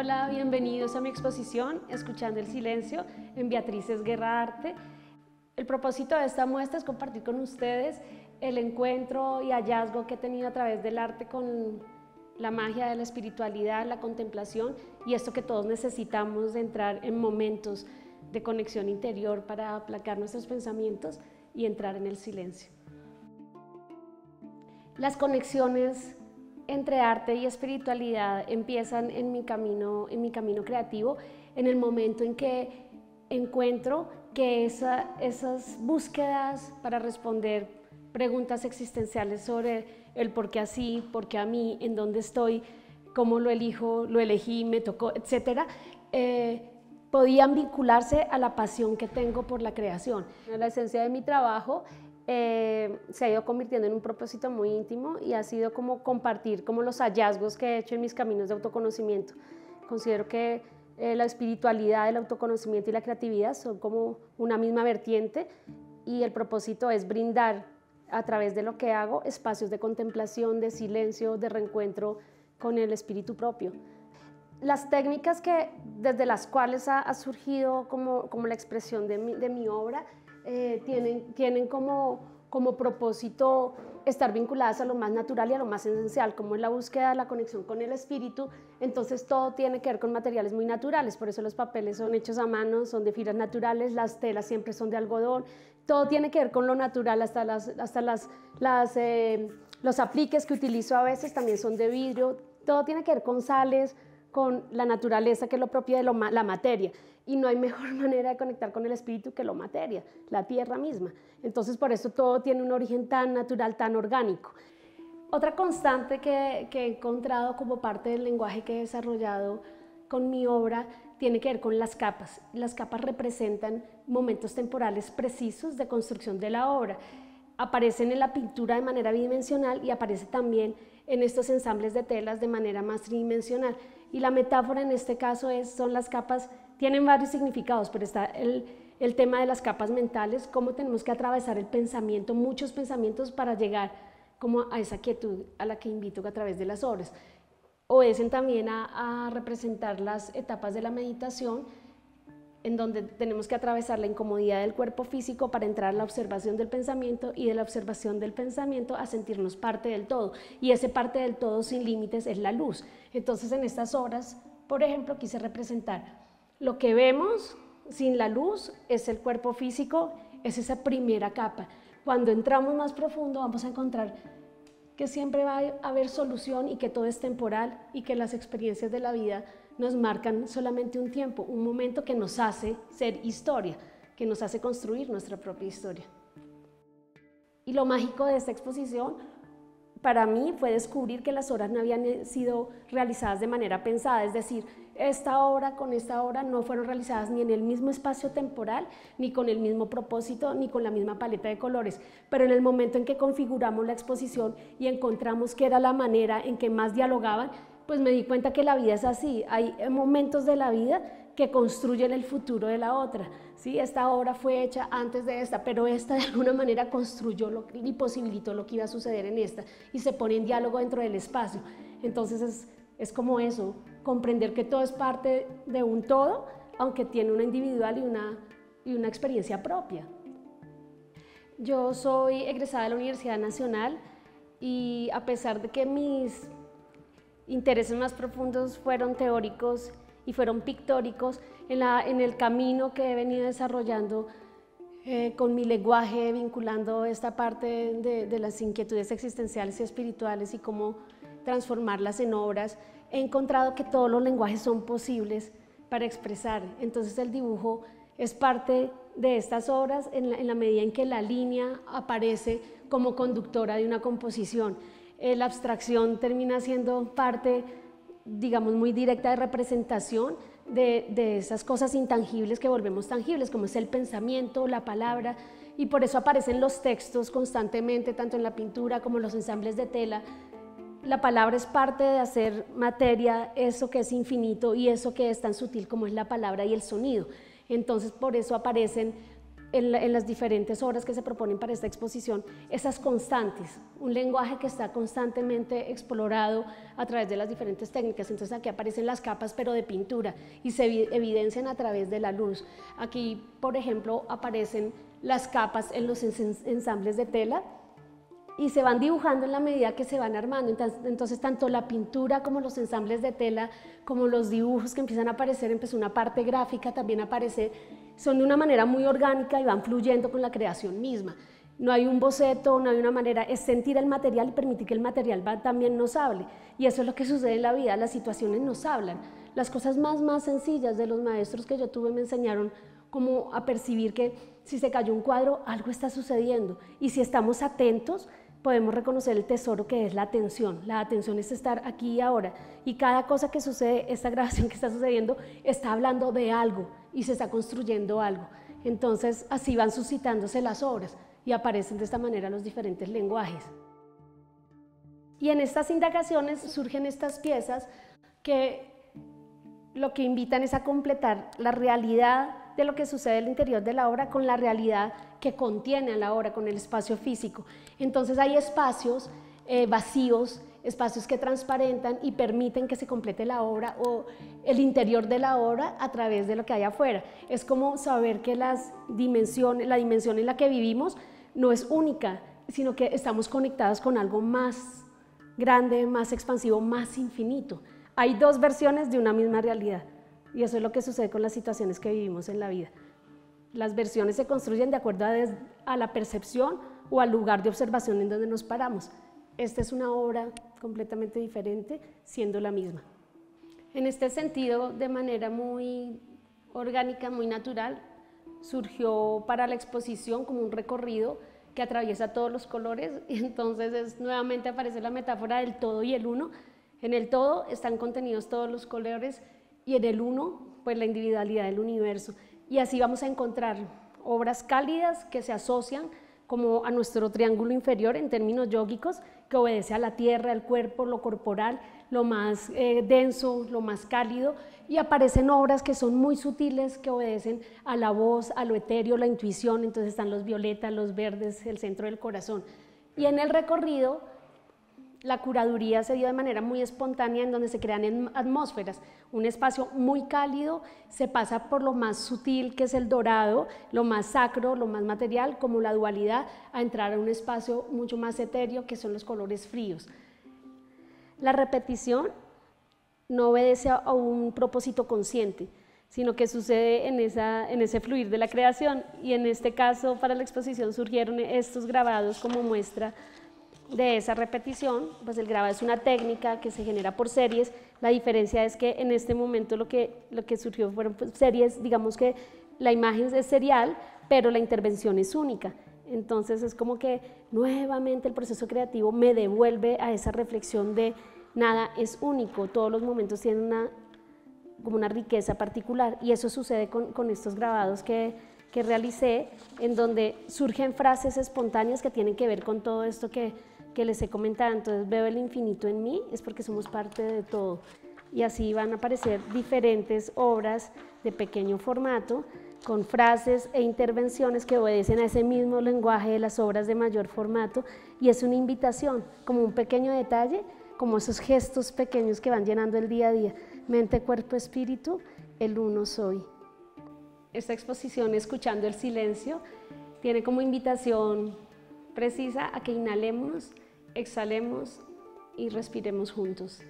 Hola, bienvenidos a mi exposición Escuchando el Silencio en Beatrices Guerra Arte. El propósito de esta muestra es compartir con ustedes el encuentro y hallazgo que he tenido a través del arte con la magia de la espiritualidad, la contemplación y esto que todos necesitamos de entrar en momentos de conexión interior para aplacar nuestros pensamientos y entrar en el silencio. Las conexiones entre arte y espiritualidad empiezan en mi camino creativo, en el momento en que encuentro que esas búsquedas para responder preguntas existenciales sobre el por qué así, por qué a mí, en dónde estoy, cómo lo elijo, lo elegí, me tocó, etcétera, podían vincularse a la pasión que tengo por la creación. La esencia de mi trabajo se ha ido convirtiendo en un propósito muy íntimo y ha sido como compartir como los hallazgos que he hecho en mis caminos de autoconocimiento. Considero que la espiritualidad, el autoconocimiento y la creatividad son como una misma vertiente y el propósito es brindar a través de lo que hago espacios de contemplación, de silencio, de reencuentro con el espíritu propio. Las técnicas desde las cuales ha surgido como la expresión de mi obra tienen como propósito estar vinculadas a lo más natural y a lo más esencial, como es la búsqueda de la conexión con el espíritu. Entonces todo tiene que ver con materiales muy naturales, por eso los papeles son hechos a mano, son de fibras naturales, las telas siempre son de algodón, todo tiene que ver con lo natural, hasta los apliques que utilizo a veces también son de vidrio, todo tiene que ver con sales, con la naturaleza, que es lo propio de la materia. Y no hay mejor manera de conectar con el espíritu que la materia, la tierra misma. Entonces, por eso todo tiene un origen tan natural, tan orgánico. Otra constante que he encontrado como parte del lenguaje que he desarrollado con mi obra tiene que ver con las capas. Las capas representan momentos temporales precisos de construcción de la obra. Aparecen en la pintura de manera bidimensional y aparece también en estos ensambles de telas de manera más tridimensional. Y la metáfora en este caso son las capas, tienen varios significados, pero está el tema de las capas mentales, cómo tenemos que atravesar el pensamiento, muchos pensamientos para llegar como a esa quietud a la que invito a través de las obras. Obedecen también a representar las etapas de la meditación, en donde tenemos que atravesar la incomodidad del cuerpo físico para entrar a la observación del pensamiento y de la observación del pensamiento a sentirnos parte del todo. Y ese parte del todo sin límites es la luz. Entonces en estas obras, por ejemplo, quise representar lo que vemos sin la luz es el cuerpo físico, es esa primera capa. Cuando entramos más profundo vamos a encontrar que siempre va a haber solución y que todo es temporal y que las experiencias de la vida nos marcan solamente un tiempo, un momento que nos hace ser historia, que nos hace construir nuestra propia historia. Y lo mágico de esta exposición para mí fue descubrir que las obras no habían sido realizadas de manera pensada, es decir, esta obra con esta obra no fueron realizadas ni en el mismo espacio temporal, ni con el mismo propósito, ni con la misma paleta de colores, pero en el momento en que configuramos la exposición y encontramos que era la manera en que más dialogaban, pues me di cuenta que la vida es así, hay momentos de la vida que construyen el futuro de la otra. ¿Sí? Esta obra fue hecha antes de esta, pero esta de alguna manera construyó y posibilitó lo que iba a suceder en esta y se pone en diálogo dentro del espacio. Entonces es como eso, comprender que todo es parte de un todo, aunque tiene una individual y una experiencia propia. Yo soy egresada de la Universidad Nacional y a pesar de que mis intereses más profundos fueron teóricos y fueron pictóricos, en el camino que he venido desarrollando con mi lenguaje, vinculando esta parte de las inquietudes existenciales y espirituales y cómo transformarlas en obras, he encontrado que todos los lenguajes son posibles para expresar. Entonces el dibujo es parte de estas obras en la medida en que la línea aparece como conductora de una composición. La abstracción termina siendo parte, digamos, muy directa de representación de esas cosas intangibles que volvemos tangibles, como es el pensamiento, la palabra, y por eso aparecen los textos constantemente, tanto en la pintura como en los ensambles de tela. La palabra es parte de hacer materia, eso que es infinito y eso que es tan sutil como es la palabra y el sonido. Entonces por eso aparecen en las diferentes obras que se proponen para esta exposición, esas constantes, un lenguaje que está constantemente explorado a través de las diferentes técnicas. Entonces aquí aparecen las capas pero de pintura y se evidencian a través de la luz. Aquí, por ejemplo, aparecen las capas en los ensambles de tela y se van dibujando en la medida que se van armando. Entonces tanto la pintura como los ensambles de tela, como los dibujos que empiezan a aparecer, empezó una parte gráfica también a aparecer, son de una manera muy orgánica y van fluyendo con la creación misma. No hay un boceto, no hay una manera, es sentir el material y permitir que el material también nos hable. Y eso es lo que sucede en la vida, las situaciones nos hablan. Las cosas más sencillas de los maestros que yo tuve me enseñaron como a percibir que si se cayó un cuadro, algo está sucediendo. Y si estamos atentos, podemos reconocer el tesoro que es la atención. La atención es estar aquí y ahora. Y cada cosa que sucede, esta grabación que está sucediendo, está hablando de algo y se está construyendo algo. Entonces, así van suscitándose las obras y aparecen de esta manera los diferentes lenguajes. Y en estas indagaciones surgen estas piezas que lo que invitan es a completar la realidad de lo que sucede en el interior de la obra con la realidad que contiene a la obra, con el espacio físico. Entonces hay espacios vacíos, espacios que transparentan y permiten que se complete la obra o el interior de la obra a través de lo que hay afuera. Es como saber que la dimensión en la que vivimos no es única, sino que estamos conectados con algo más grande, más expansivo, más infinito. Hay dos versiones de una misma realidad y eso es lo que sucede con las situaciones que vivimos en la vida. Las versiones se construyen de acuerdo a la percepción o al lugar de observación en donde nos paramos. Esta es una obra completamente diferente, siendo la misma. En este sentido, de manera muy orgánica, muy natural, surgió para la exposición como un recorrido que atraviesa todos los colores y entonces nuevamente aparece la metáfora del todo y el uno. En el todo están contenidos todos los colores y en el uno, pues la individualidad del universo. Y así vamos a encontrar obras cálidas que se asocian como a nuestro triángulo inferior en términos yógicos, que obedece a la tierra, al cuerpo, lo corporal, lo más denso, lo más cálido, y aparecen obras que son muy sutiles, que obedecen a la voz, a lo etéreo, la intuición. Entonces están los violetas, los verdes, el centro del corazón. Y en el recorrido, la curaduría se dio de manera muy espontánea en donde se crean atmósferas, un espacio muy cálido, se pasa por lo más sutil que es el dorado, lo más sacro, lo más material, como la dualidad, a entrar a un espacio mucho más etéreo que son los colores fríos. La repetición no obedece a un propósito consciente, sino que sucede en ese fluir de la creación y en este caso para la exposición surgieron estos grabados como muestra de esa repetición. Pues el grabado es una técnica que se genera por series. La diferencia es que en este momento lo que surgió fueron pues, series, digamos que la imagen es serial, pero la intervención es única. Entonces es como que nuevamente el proceso creativo me devuelve a esa reflexión de nada es único, todos los momentos tienen como una riqueza particular y eso sucede con estos grabados que realicé, en donde surgen frases espontáneas que tienen que ver con todo esto que les he comentado. Entonces veo el infinito en mí, es porque somos parte de todo. Y así van a aparecer diferentes obras de pequeño formato, con frases e intervenciones que obedecen a ese mismo lenguaje de las obras de mayor formato, y es una invitación, como un pequeño detalle, como esos gestos pequeños que van llenando el día a día. Mente, cuerpo, espíritu, el uno soy. Esta exposición, Escuchando el Silencio, tiene como invitación precisa a que inhalemos, exhalemos y respiremos juntos.